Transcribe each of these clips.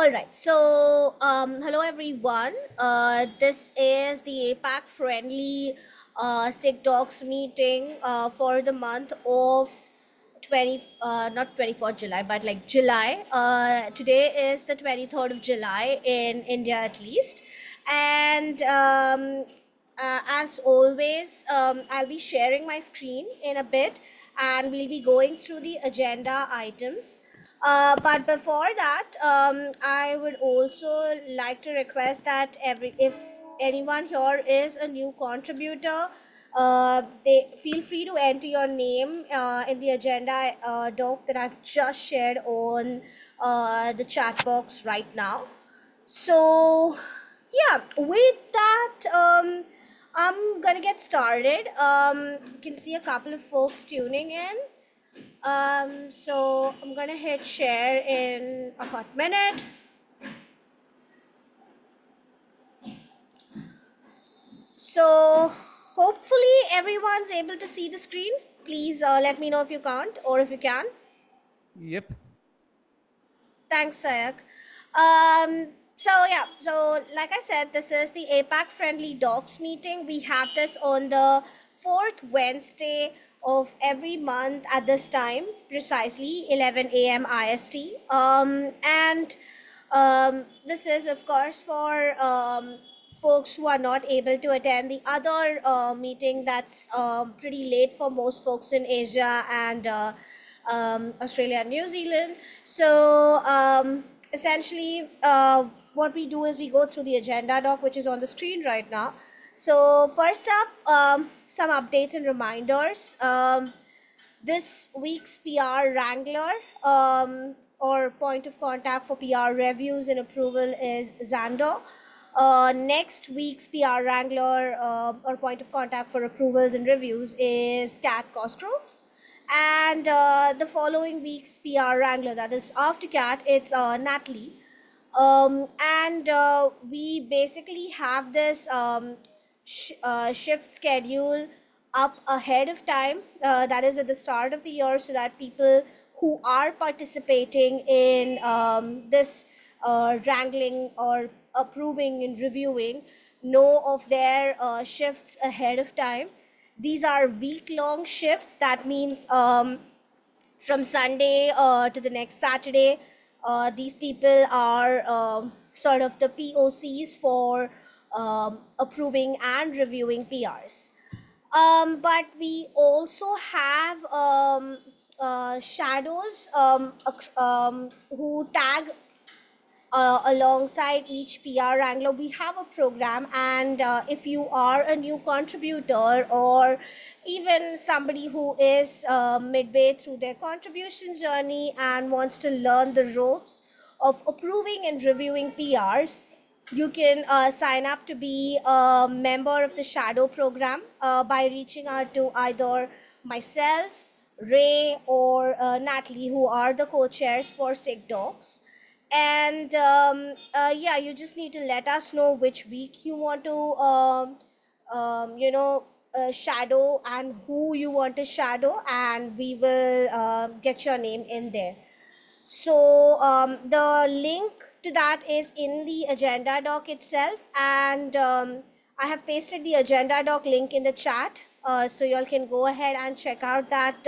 All right. So, hello everyone. This is the APAC friendly Sick Dogs meeting for the month of not 24th July, but like July. Today is the 23rd of July in India at least. And as always, I'll be sharing my screen in a bit and we'll be going through the agenda items. But before that, I would also like to request that if anyone here is a new contributor, they feel free to enter your name in the agenda doc that I've just shared on the chat box right now. So, yeah, with that, I'm gonna get started. You can see a couple of folks tuning in. So I'm gonna hit share in a hot minute. So hopefully everyone's able to see the screen. Please let me know if you can't or if you can. Yep. Thanks, Sayak. So like I said, this is the APAC Friendly Docs meeting. We have this on the fourth Wednesday of every month at this time, precisely 11 a.m. IST. And this is, of course, for folks who are not able to attend the other meeting that's pretty late for most folks in Asia and Australia and New Zealand. So essentially, what we do is we go through the agenda doc, which is on the screen right now. So first up, some updates and reminders. This week's PR Wrangler or point of contact for PR reviews and approval is Xander. Next week's PR Wrangler or point of contact for approvals and reviews is Kat Cosgrove. And the following week's PR Wrangler, that is after Kat, it's Natalie. And we basically have this shift schedule up ahead of time, that is at the start of the year, so that people who are participating in this wrangling or approving and reviewing know of their shifts ahead of time. These are week long shifts. That means from Sunday to the next Saturday. These people are sort of the POCs for approving and reviewing PRs. But we also have shadows who tag alongside each PR Wrangler. We have a program, and if you are a new contributor or even somebody who is midway through their contribution journey and wants to learn the ropes of approving and reviewing PRs, you can sign up to be a member of the Shadow program by reaching out to either myself, Ray, or Natalie, who are the co chairs for Sick Dogs. And yeah, you just need to let us know which week you want to shadow and who you want to shadow, and we will get your name in there. So the link to that is in the agenda doc itself, and I have pasted the agenda doc link in the chat, so y'all can go ahead and check out that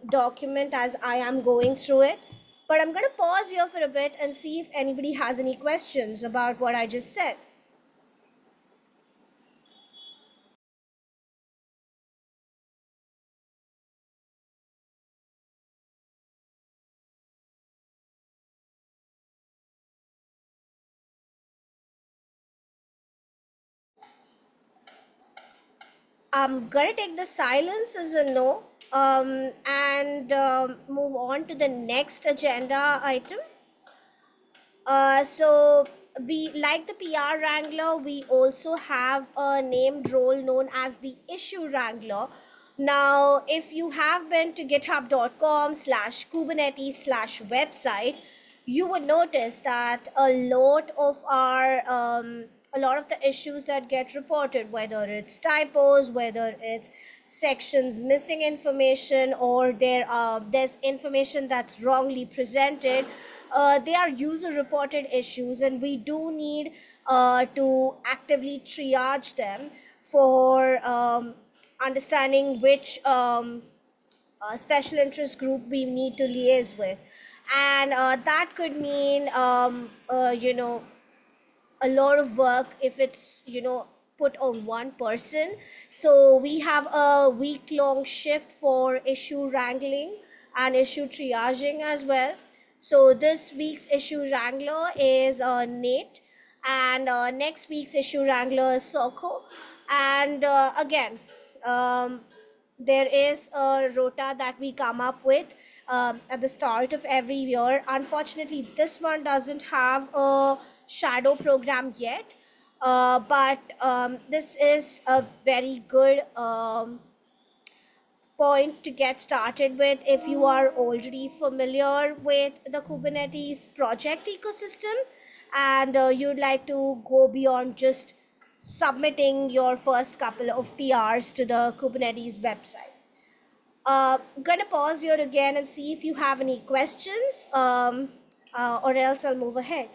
document as I am going through it. But I'm going to pause here for a bit and see if anybody has any questions about what I just said. I'm gonna take the silence as a no, and move on to the next agenda item. So we, like the PR Wrangler, we also have a named role known as the Issue Wrangler. Now, if you have been to github.com/kubernetes/website, you would notice that a lot of the issues that get reported, whether it's typos, whether it's sections missing information, or there's information that's wrongly presented. They are user reported issues, and we do need to actively triage them for understanding which special interest group we need to liaise with. And that could mean a lot of work if it's put on one person. So we have a week long shift for issue wrangling and issue triaging as well. So this week's issue wrangler is Nate, and next week's issue wrangler is Soko. And again, um, there is a rota that we come up with at the start of every year. Unfortunately, this one doesn't have a shadow program yet, but this is a very good point to get started with if you are already familiar with the Kubernetes project ecosystem, and you'd like to go beyond just submitting your first couple of PRs to the Kubernetes website. Gonna pause here again and see if you have any questions, or else I'll move ahead.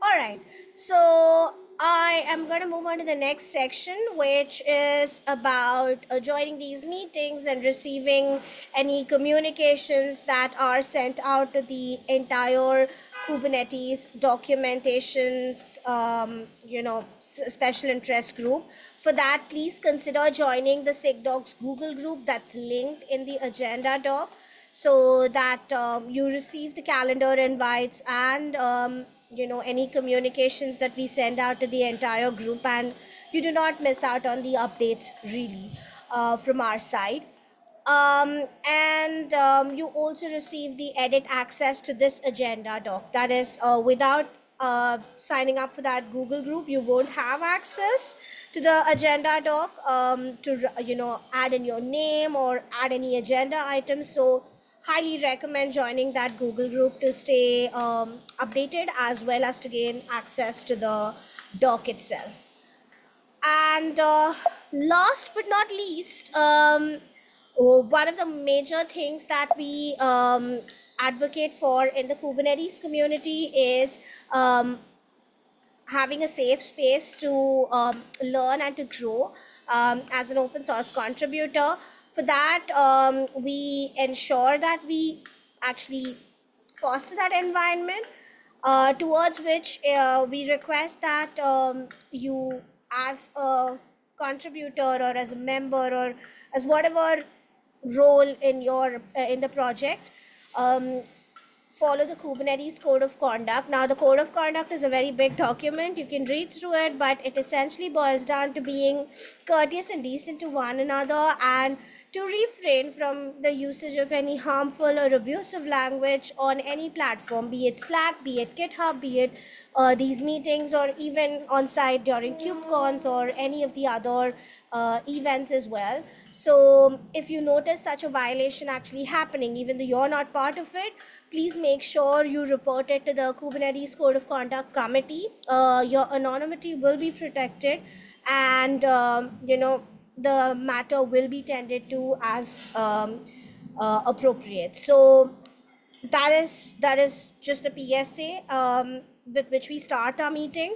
All right, so I am going to move on to the next section, which is about joining these meetings and receiving any communications that are sent out to the entire Kubernetes documentations, special interest group. For that, please consider joining the SIGDocs Google group that's linked in the agenda doc, so that you receive the calendar invites and any communications that we send out to the entire group, and you do not miss out on the updates really from our side. And you also receive the edit access to this agenda doc. That is, without signing up for that Google group, you won't have access to the agenda doc to add in your name or add any agenda items. So highly recommend joining that Google group to stay updated, as well as to gain access to the doc itself. And last but not least, one of the major things that we advocate for in the Kubernetes community is having a safe space to learn and to grow as an open source contributor. For that, we ensure that we actually foster that environment, towards which we request that you, as a contributor or as a member or as whatever role in your in the project, um, follow the Kubernetes Code of Conduct. Now, the Code of Conduct is a very big document. You can read through it, but it essentially boils down to being courteous and decent to one another, and to refrain from the usage of any harmful or abusive language on any platform, be it Slack, be it GitHub, be it these meetings, or even on site during KubeCons or any of the other events as well. So if you notice such a violation actually happening, even though you're not part of it, please make sure you report it to the Kubernetes Code of Conduct Committee. Your anonymity will be protected, and the matter will be tended to as appropriate. So that is just a PSA with which we start our meeting.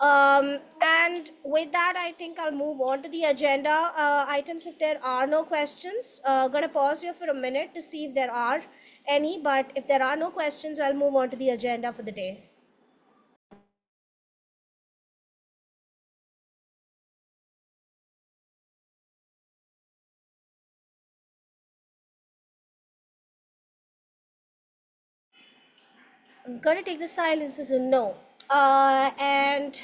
And with that, I think I'll move on to the agenda items if there are no questions. Gonna pause here for a minute to see if there are any, but if there are no questions, I'll move on to the agenda for the day. I'm gonna take the silence as a no. And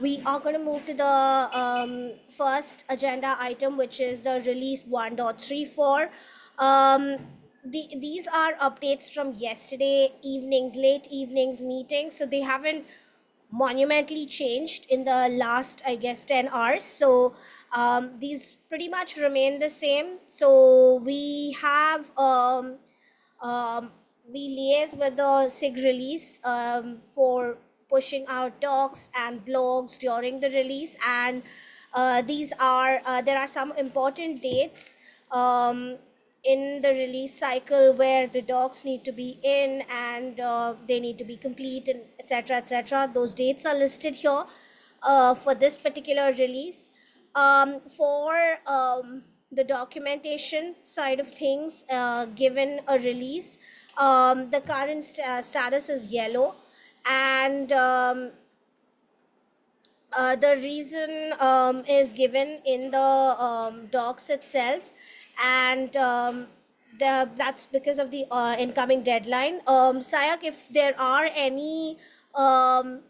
we are going to move to the first agenda item, which is the release 1.34. Um, these are updates from yesterday evening's late evening's meeting, so they haven't monumentally changed in the last, I guess, 10 hours. So these pretty much remain the same. So we have um, we liaise with the SIG release for pushing out docs and blogs during the release, and these are there are some important dates um, in the release cycle where the docs need to be in, and they need to be complete, and etc etc. Those dates are listed here for this particular release. For the documentation side of things, given a release, the current status is yellow, and the reason is given in the docs itself, and that's because of the incoming deadline. Sayak, um,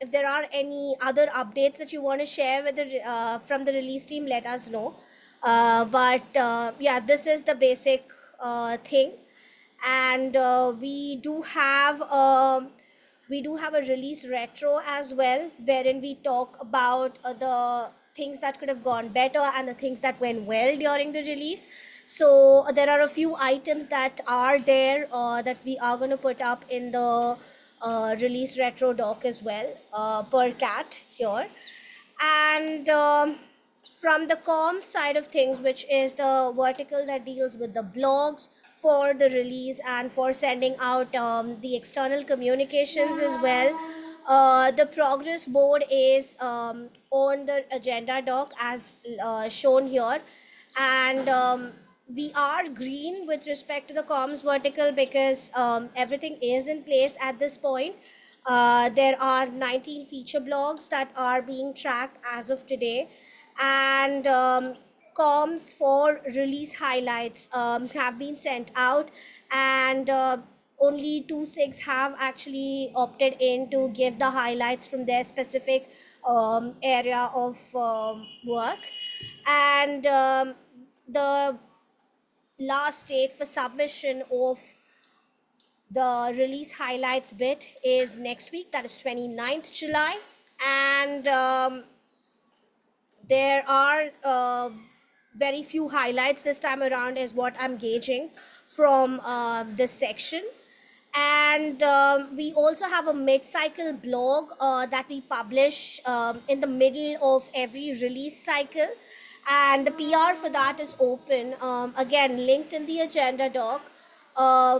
if there are any other updates that you want to share with the from the release team, let us know. But yeah, this is the basic thing, and we do have a release retro as well, wherein we talk about the things that could have gone better and the things that went well during the release. So there are a few items that are there that we are going to put up in the release retro doc as well, per cat here. And from the com side of things, which is the vertical that deals with the blogs for the release and for sending out the external communications as well, the progress board is on the agenda doc as shown here, and we are green with respect to the comms vertical because everything is in place at this point. There are 19 feature blogs that are being tracked as of today, and comms for release highlights have been sent out, and only two SIGs have actually opted in to give the highlights from their specific area of work. And the last date for submission of the release highlights bit is next week, that is 29th July. And there are very few highlights this time around, is what I'm gauging from this section. And we also have a mid-cycle blog that we publish in the middle of every release cycle, and the PR for that is open, again linked in the agenda doc.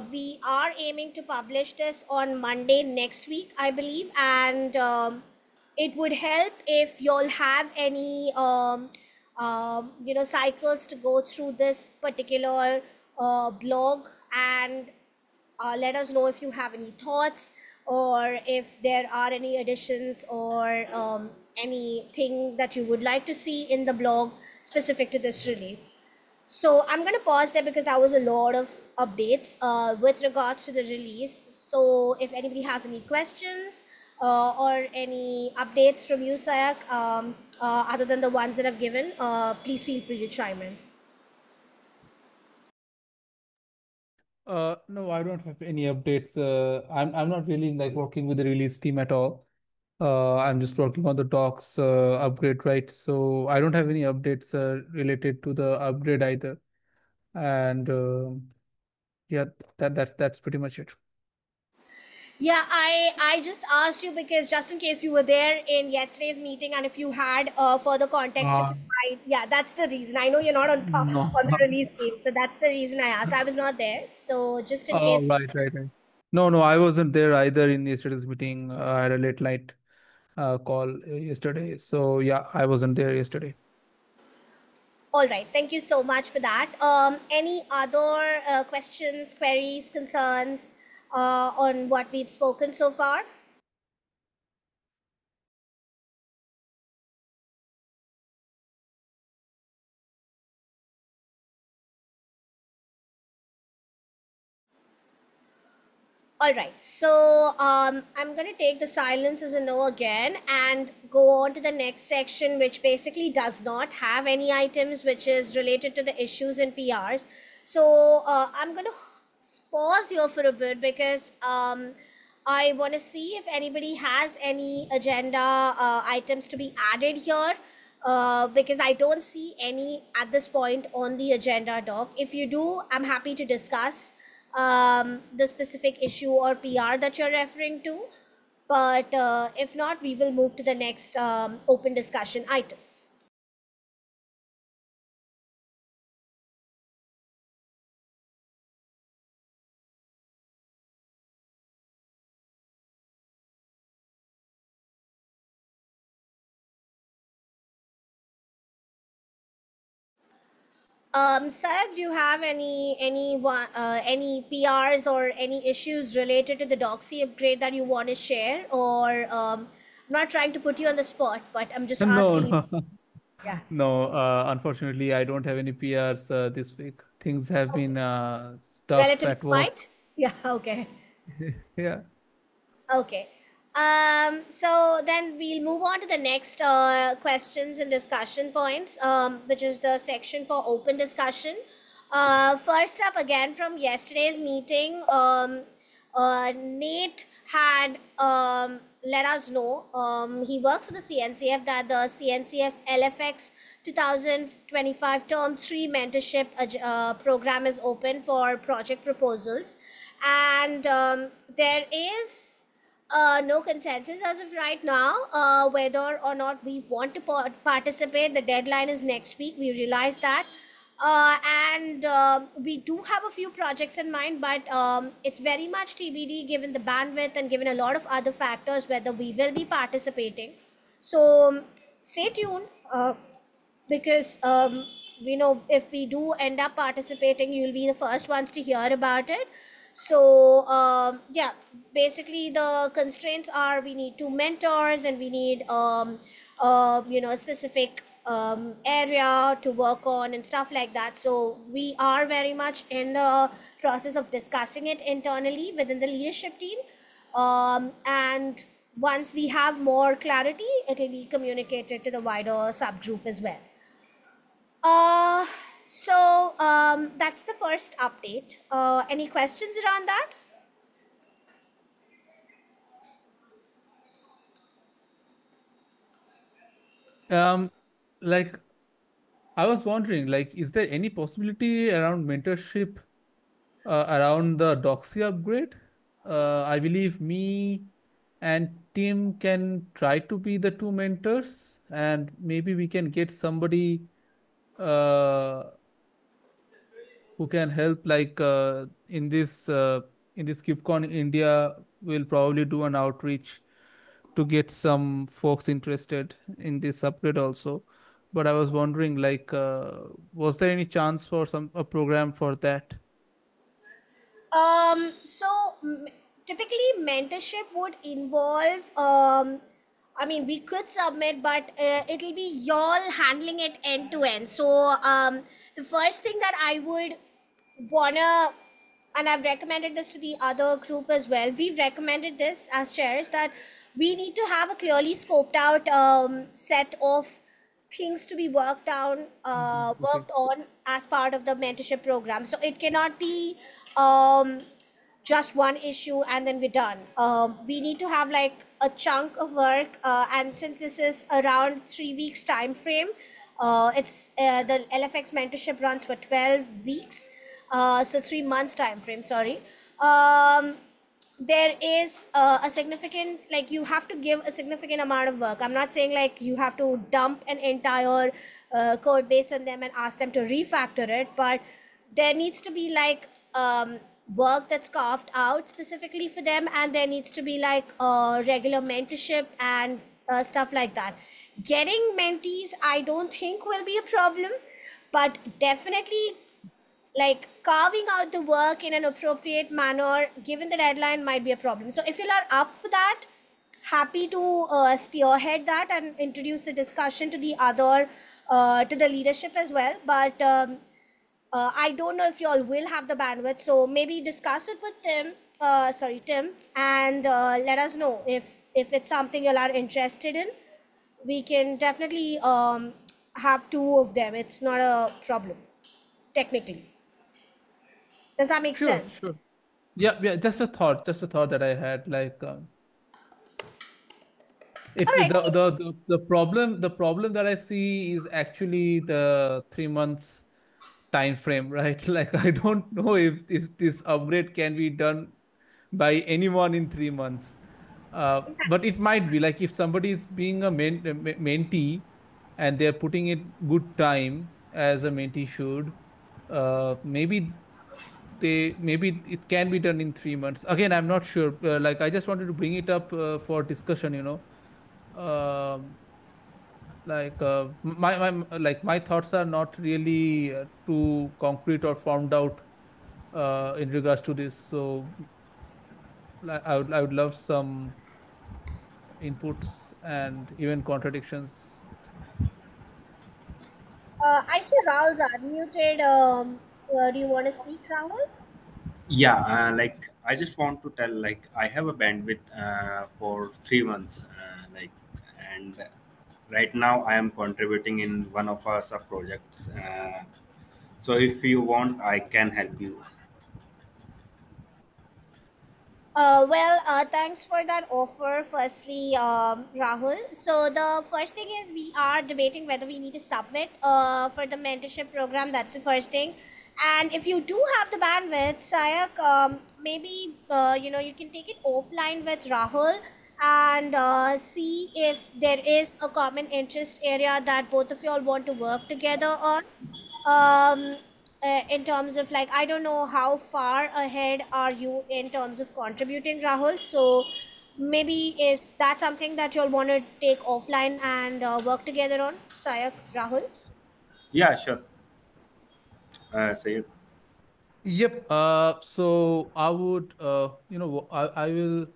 We are aiming to publish this on Monday next week, I believe, and it would help if y'all have any cycles to go through this particular blog, and let us know if you have any thoughts, or if there are any additions, or anything that you would like to see in the blog specific to this release. So I'm going to pause there because that was a lot of updates with regards to the release. So if anybody has any questions or any updates from you, Sayak, other than the ones that I've given, please feel free to chime in. No, I don't have any updates. I'm not really like working with the release team at all. I'm just working on the docs upgrade, right? So I don't have any updates related to the upgrade either. And yeah, that's pretty much it. Yeah, I just asked you because just in case you were there in yesterday's meeting, and if you had further context to Uh, provide, yeah, that's the reason. I know you're not on no. on the release team, so that's the reason I asked. I was not there, so just in Oh, case. right. No, no, I wasn't there either in yesterday's meeting. I had a late night call yesterday. So yeah, I wasn't there yesterday. All right, thank you so much for that. Any other questions, queries, concerns on what we've spoken so far? All right, so I'm going to take the silence as a no again and go on to the next section, which basically does not have any items, which is related to the issues in PRs. So I'm going to pause here for a bit because I want to see if anybody has any agenda items to be added here, because I don't see any at this point on the agenda doc. If you do, I'm happy to discuss the specific issue or PR that you're referring to. But if not, we will move to the next open discussion items. Sayak, do you have any PRs or any issues related to the Doxy upgrade that you want to share? Or I'm not trying to put you on the spot, but I'm just No, asking you. no, Yeah. no. Unfortunately, I don't have any PRs this week. Things have Okay. been tough Relatively at work. quiet. Yeah. Okay. Yeah. Okay. So then we'll move on to the next questions and discussion points, which is the section for open discussion. First up, again from yesterday's meeting, Nate had let us know, he works with the CNCF, that the CNCF LFX 2025 Term 3 mentorship program is open for project proposals. And there is no consensus as of right now whether or not we want to participate. The deadline is next week. We realize that. And we do have a few projects in mind, but it's very much TBD given the bandwidth and given a lot of other factors whether we will be participating. So stay tuned. Because if we do end up participating, you'll be the first ones to hear about it. So yeah, basically the constraints are we need two mentors and we need a specific area to work on and stuff like that. So we are very much in the process of discussing it internally within the leadership team. And once we have more clarity, it will be communicated to the wider subgroup as well. Uh, that's the first update. Any questions around that? Um, like I was wondering, like, is there any possibility around mentorship around the Doxy upgrade? I believe me and Tim can try to be the two mentors, and maybe we can get somebody uh, who can help. Like in this KubeCon India, we'll probably do an outreach to get some folks interested in this upgrade also. But I was wondering, like, was there any chance for some a program for that? So typically mentorship would involve, I mean, we could submit, but it'll be y'all handling it end to end. So the first thing that I would wanna, and I've recommended this to the other group as well, we've recommended this as chairs, that we need to have a clearly scoped out set of things to be Okay. worked on as part of the mentorship program. So it cannot be um, just one issue and then we're done. We need to have like a chunk of work, and since this is around 3 weeks time frame, it's the LFX mentorship runs for 12 weeks, so 3 months time frame. Sorry. There is a significant, like, you have to give a significant amount of work. I'm not saying like you have to dump an entire code base on them and ask them to refactor it, but there needs to be like work that's carved out specifically for them, and there needs to be like regular mentorship and stuff like that. Getting mentees, I don't think will be a problem, but definitely like carving out the work in an appropriate manner given the deadline might be a problem. So if you are up for that, happy to spearhead that and introduce the discussion to the other to the leadership as well. But I don't know if you all will have the bandwidth, so maybe discuss it with Tim, and let us know if it's something you all are interested in. We can definitely have two of them. It's not a problem technically. Does that make Sure, sense? sure. Yeah, yeah, just a thought that I had. Like, it's All right. the problem that I see is actually the 3 months time frame, right? Like, I don't know if this upgrade can be done by anyone in 3 months. But it might be like if somebody is being a mentee and they're putting it good time as a mentee should, maybe it can be done in 3 months. Again, I'm not sure. Like, I just wanted to bring it up for discussion. Um, my thoughts are not really too concrete or formed out in regards to this. So like, I would love some inputs and even contradictions. I see Rahul's unmuted. Do you want to speak, Rahul? Yeah, like I just want to tell, like I have a bandwidth for 3 months, and right now I am contributing in one of our sub projects. So if you want, I can help you. Thanks for that offer, firstly, Rahul. So, the first thing is we are debating whether we need to submit for the mentorship program. That's the first thing. And if you do have the bandwidth, Sayak, maybe you can take it offline with Rahul and see if there is a common interest area that both of you all want to work together on. um in terms of, like, I don't know how far ahead are you in terms of contributing, Rahul. So maybe is that something that you'll want to take offline and work together on, Sayak, Rahul? Yeah, sure. Say Yep. So I would, I will.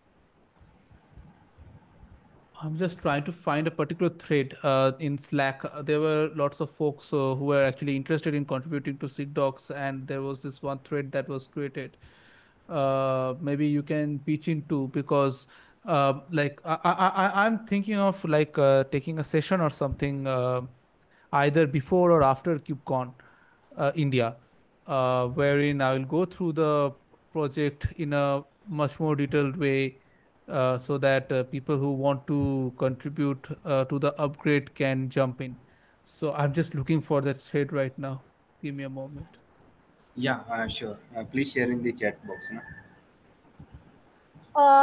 I'm just trying to find a particular thread in Slack. There were lots of folks who were actually interested in contributing to SigDocs, and there was this one thread that was created. Maybe you can pitch into, because like I'm thinking of like taking a session or something, either before or after KubeCon India, wherein I will go through the project in a much more detailed way, so that people who want to contribute to the upgrade can jump in. So I'm just looking for that thread right now. Give me a moment. yeah, sure. Please share in the chat box, no?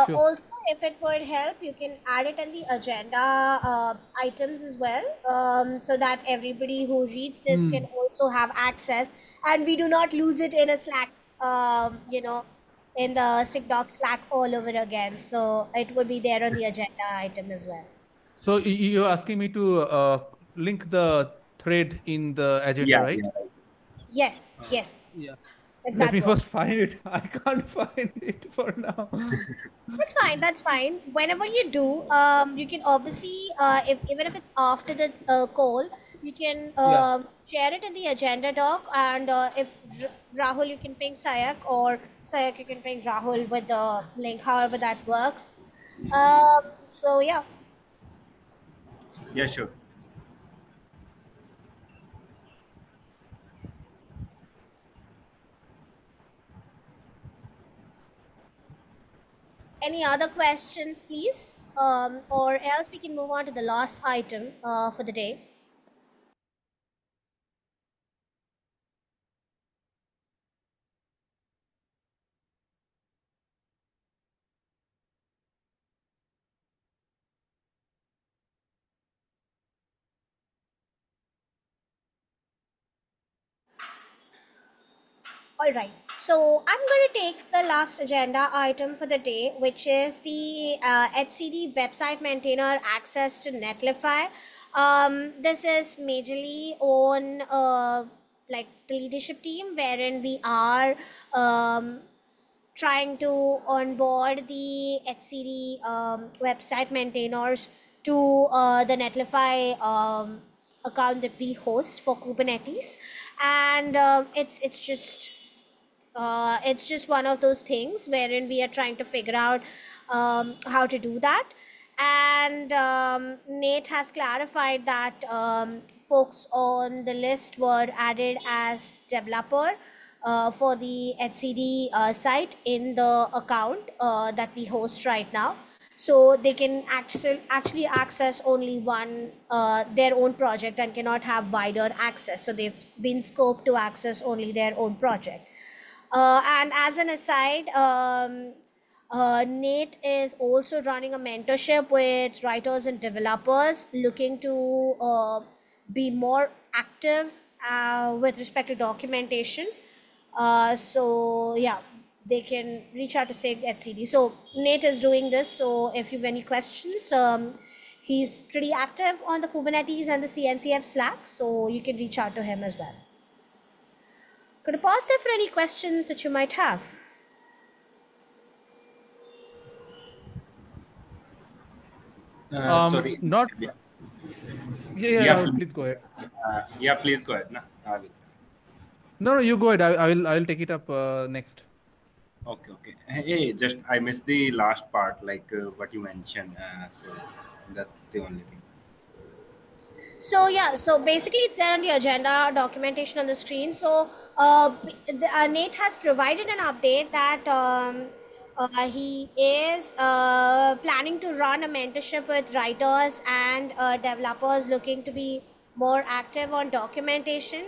Sure. Also, if it would help, you can add it in the agenda items as well, so that everybody who reads this can Hmm. also have access, and we do not lose it in a Slack, in the SigDoc Slack all over again. So it would be there on the agenda item as well. So you're asking me to link the thread in the agenda, Yeah, right? yeah, right. Yes, Uh, yes, yeah. please. If Let that me works. first find it. I can't find it for now. That's fine. That's fine. Whenever you do, you can obviously, if even if it's after the call, you can Yeah. share it in the agenda doc. And if Rahul, you can ping Sayak, or Sayak, you can ping Rahul with the link. However that works. So yeah. Yeah, sure. Any other questions, please? Or else we can move on to the last item for the day. All right. So I'm going to take the last agenda item for the day, which is the HCD website maintainer access to Netlify. This is majorly on like the leadership team, wherein we are trying to onboard the HCD website maintainers to the Netlify account that we host for Kubernetes, and it's just one of those things wherein we are trying to figure out how to do that. And Nate has clarified that folks on the list were added as developer, for the HCD site in the account that we host right now. So they can actually access only one their own project and cannot have wider access. So they've been scoped to access only their own project. And as an aside, Nate is also running a mentorship with writers and developers looking to be more active with respect to documentation. So yeah, they can reach out to SIG at CD. So Nate is doing this. So if you have any questions, he's pretty active on the Kubernetes and the CNCF Slack. So you can reach out to him as well. Could you pause there for any questions that you might have? Sorry. Not Yeah. yeah, Yeah. Rahul, please go ahead. Yeah. Please go ahead. No, I will. No, you go ahead. I will take it up next. Okay. Okay. Hey, just I missed the last part, like what you mentioned. So that's the only thing. So yeah, so basically it's there on the agenda, documentation on the screen. So Nate has provided an update that he is planning to run a mentorship with writers and developers looking to be more active on documentation.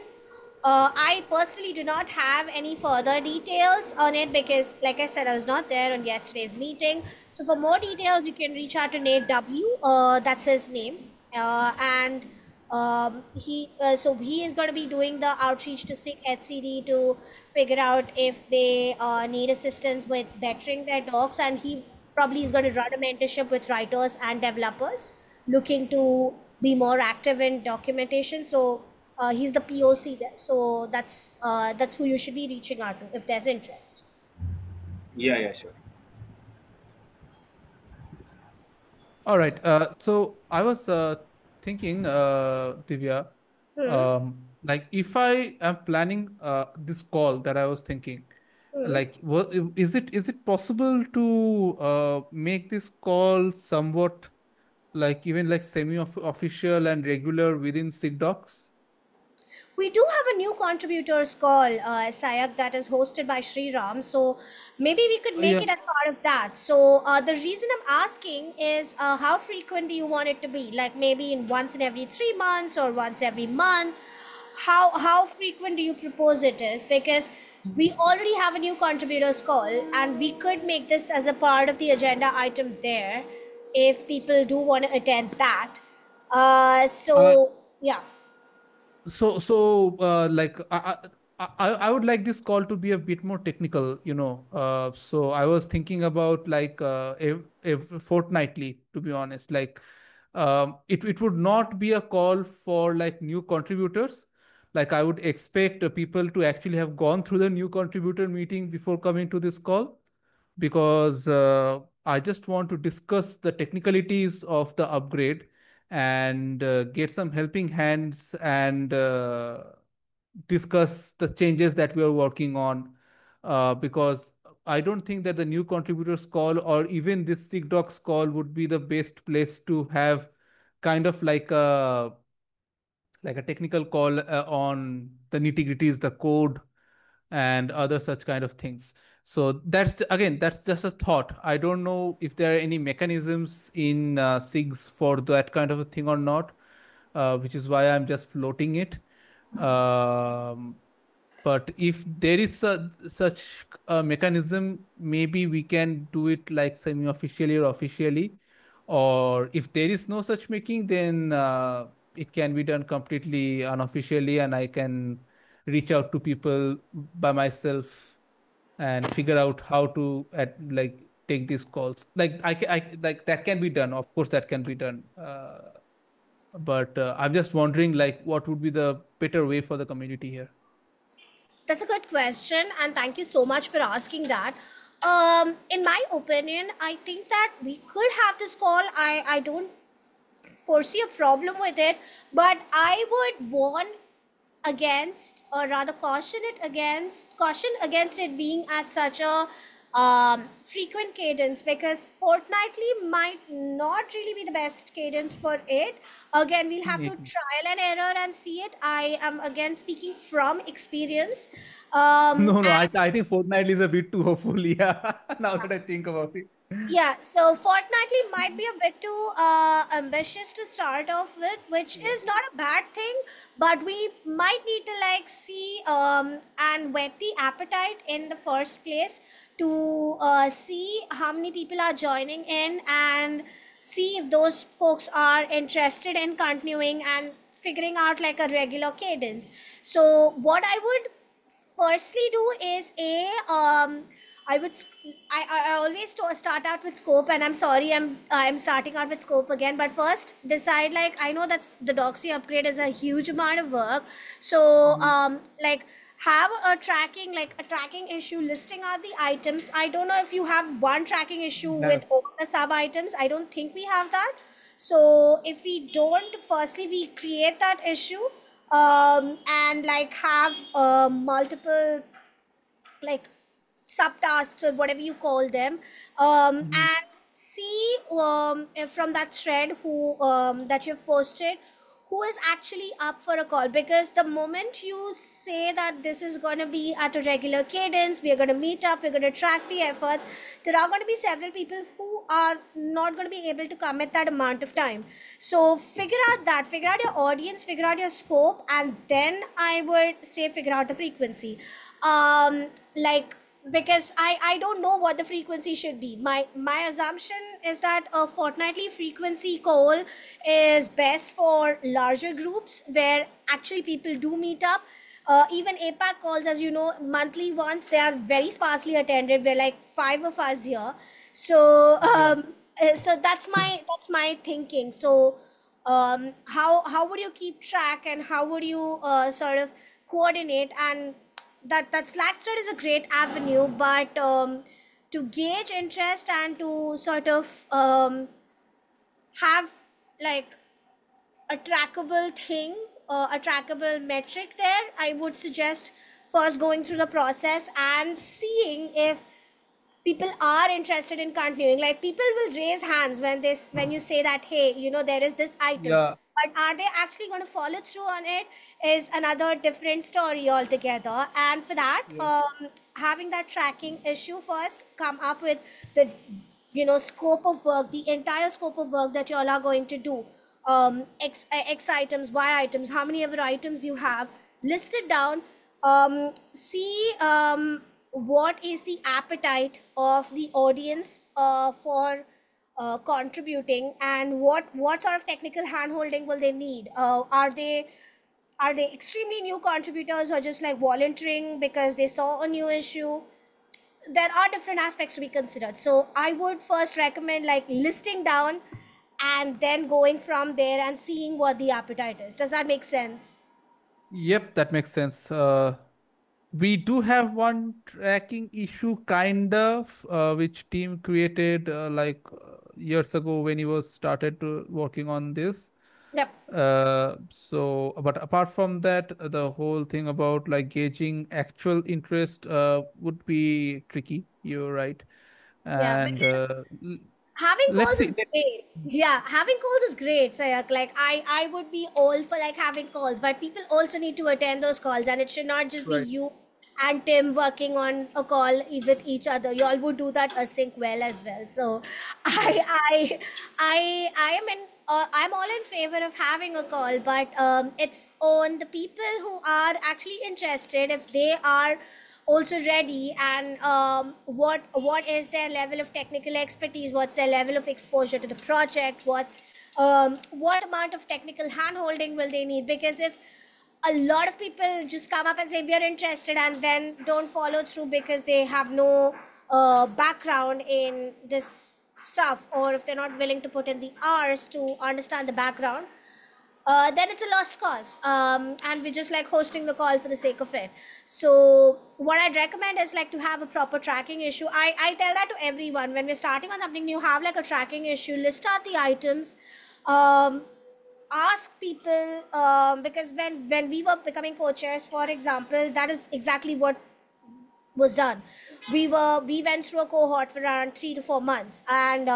I personally do not have any further details on it because, like I said, I was not there on yesterday's meeting. So for more details, you can reach out to Nate W. That's his name, and he is going to be doing the outreach to SIG HCD to figure out if they need assistance with bettering their docs, and he probably is going to run a mentorship with writers and developers looking to be more active in documentation. So he's the POC there. So that's who you should be reaching out to if there's interest. Yeah. Yeah. Sure. All right. So I was thinking, Divya, Hmm. like if I am planning this call that I was thinking, Hmm. like what is it possible to make this call somewhat like even like semi-official and regular within SIGDocs? We do have a new contributors call, Sayak, that is hosted by Sri Ram. So maybe we could make Yeah. it as part of that. So the reason I'm asking is how frequent do you want it to be? Like maybe in once in every 3 months or once every month? How frequent do you propose it is? Because we already have a new contributors call, and we could make this as a part of the agenda item there if people do want to attend that. Uh, So yeah. like I would like this call to be a bit more technical, so I was thinking about like if fortnightly, to be honest, like it would not be a call for like new contributors. Like I would expect people to actually have gone through the new contributor meeting before coming to this call, because I just want to discuss the technicalities of the upgrade and get some helping hands and discuss the changes that we are working on. Because I don't think that the new contributors call or even this SIGDocs call would be the best place to have kind of like a technical call on the nitty-gritties, the code, and other such kind of things. So that's just a thought. I don't know if there are any mechanisms in SIGs for that kind of a thing or not, which is why I'm just floating it. Um, but if there is such a mechanism, maybe we can do it like semi-officially or officially. Or if there is no such making, then it can be done completely unofficially, and I can reach out to people by myself and figure out how to like take these calls. Like like that can be done. Of course, that can be done. But I'm just wondering, like, what would be the better way for the community here? That's a good question, and thank you so much for asking that. In my opinion, I think that we could have this call. I don't foresee a problem with it, but I would warn against, or rather caution against it being at such a frequent cadence, because fortnightly might not really be the best cadence for it. Again, we'll have to Yeah. trial and error and see it. I am again speaking from experience. No, no, And I think fortnightly is a bit too hopeful. Yeah, now that I think about it. yeah, so fortnightly might be a bit too ambitious to start off with, which Yeah. is not a bad thing, but we might need to like see and whet the appetite in the first place to see how many people are joining in and see if those folks are interested in continuing and figuring out like a regular cadence. So what I would firstly do is I would I always start out with scope, and I'm sorry I'm starting out with scope again, but first decide, like, I know that's the doxy upgrade is a huge amount of work. So Mhm. like have a tracking issue listing out the items. I don't know if you have one tracking issue Yeah. with all the sub items. I don't think we have that. So if we don't, firstly we create that issue, and like have multiple like subtasks or whatever you call them, Mhm. and see if from that thread who that you've posted, who is actually up for a call. Because the moment you say that this is going to be at a regular cadence, we are going to meet up, we're going to track the efforts, there are going to be several people who are not going to be able to commit that amount of time. So figure out your audience, figure out your scope, and then I would say figure out the frequency. Like, because I don't know what the frequency should be. My assumption is that a fortnightly frequency call is best for larger groups where actually people do meet up. Even APAC calls, as you know, monthly ones, they are very sparsely attended. We're like five of us here. So Yeah. so that's my thinking. So how would you keep track, and how would you sort of coordinate? And that Slack thread is a great avenue, but to gauge interest and to sort of have like a trackable thing, a trackable metric there, I would suggest first going through the process and seeing if people are interested in continuing. Like, people will raise hands when you say that, hey, there is this item, Yeah. but are they actually going to follow through on it is another different story altogether. And for that, Yeah. having that tracking issue first, come up with the scope of work, the entire scope of work that you all are going to do, x items, y items, how many ever items you have, list it down. See what is the appetite of the audience for contributing, and what sort of technical handholding will they need. Are they extremely new contributors, or just like volunteering because they saw a new issue? There are different aspects to be considered. So I would first recommend like listing down and then going from there and seeing what the appetite is. Does that make sense? Yep, that makes sense. We do have one tracking issue, kind of, which team created years ago when he was started to working on this. Yep. But apart from that, the whole thing about like gauging actual interest would be tricky. You're right. Yeah, And because having let's calls see. is great. Yeah, having calls is great, Sayak. Like, I would be all for like having calls, but people also need to attend those calls, and it should not just be Right. you and Tim working on a call with each other. You all would do that async well as well. So Right. I am in. I'm all in favor of having a call, but it's on the people who are actually interested, if they are also ready, and what is their level of technical expertise, what's their level of exposure to the project, what amount of technical hand holding will they need. Because if a lot of people just come up and say we are interested and then don't follow through because they have no background in this stuff, or if they're not willing to put in the hours to understand the background, then it's a lost cause. And we're just like hosting the call for the sake of it. So what I'd recommend is like to have a proper tracking issue. I tell that to everyone when we're starting on something new. Have like a tracking issue, list out the items, um, ask people, because when we were becoming coaches, for example, that is exactly what was done. We went through a cohort for around 3 to 4 months, and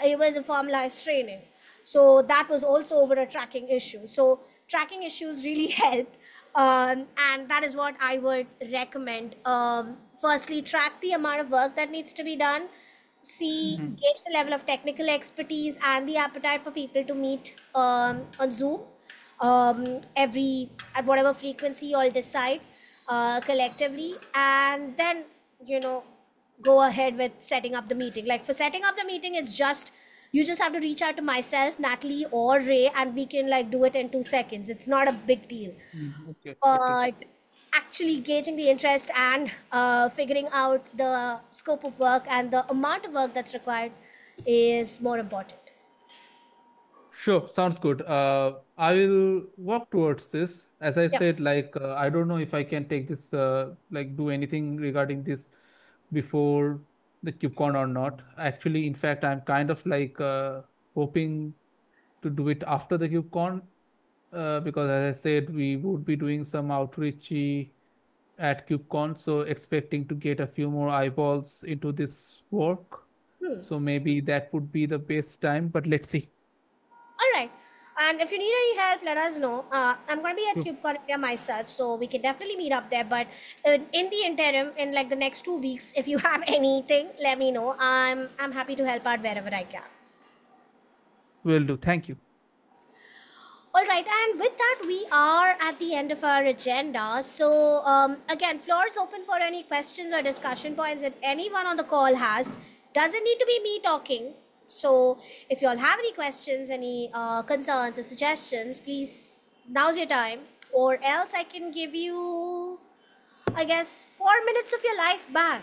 it was a formalized training. So that was also over a tracking issue. So tracking issues really help, and that is what I would recommend. Firstly, track the amount of work that needs to be done. See, Mhm. gauge the level of technical expertise and the appetite for people to meet on Zoom every at whatever frequency you all decide collectively, and then you know go ahead with setting up the meeting. Like for setting up the meeting, it's just you just have to reach out to myself, Natalie, or Ray, and we can like do it in 2 seconds. It's not a big deal. Okay, okay. But actually gauging the interest and figuring out the scope of work and the amount of work that's required is more important. Sure, sounds good. I will work towards this. As I Yeah. said, I don't know if I can take this, do anything regarding this before the KubeCon or not. Actually, in fact, I'm kind of hoping to do it after the KubeCon, because as I said, we would be doing some outreach at KubeCon, so expecting to get a few more eyeballs into this work. Hmm. So maybe that would be the best time, but let's see. All right. And if you need any help, let us know. I'm going to be at Sure. KubeCon India myself, so we can definitely meet up there. But in the interim, in like the next 2 weeks, if you have anything, let me know. I'm happy to help out wherever I can. Will do. Thank you. All right, and with that, we are at the end of our agenda. So, again, floor is open for any questions or discussion points that anyone on the call has. Doesn't need to be me talking. So, if you all have any questions, any concerns or suggestions, please, now's your time. Or else, I can give you, I guess, 4 minutes of your life back.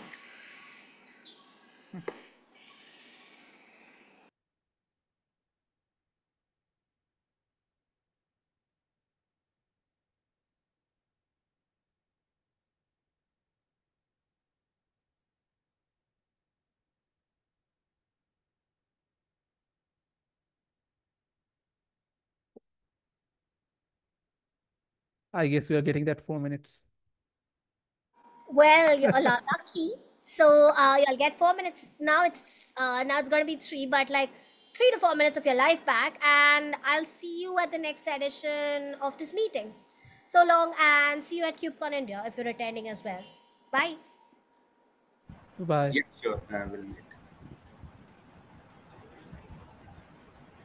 I guess we are getting that 4 minutes. Well, you're lucky. So you'll get 4 minutes. Now it's gonna be three, but like 3 to 4 minutes of your life back, and I'll see you at the next edition of this meeting. So long, and see you at KubeCon India if you're attending as well. Bye. Bye. Yeah, sure. We'll meet.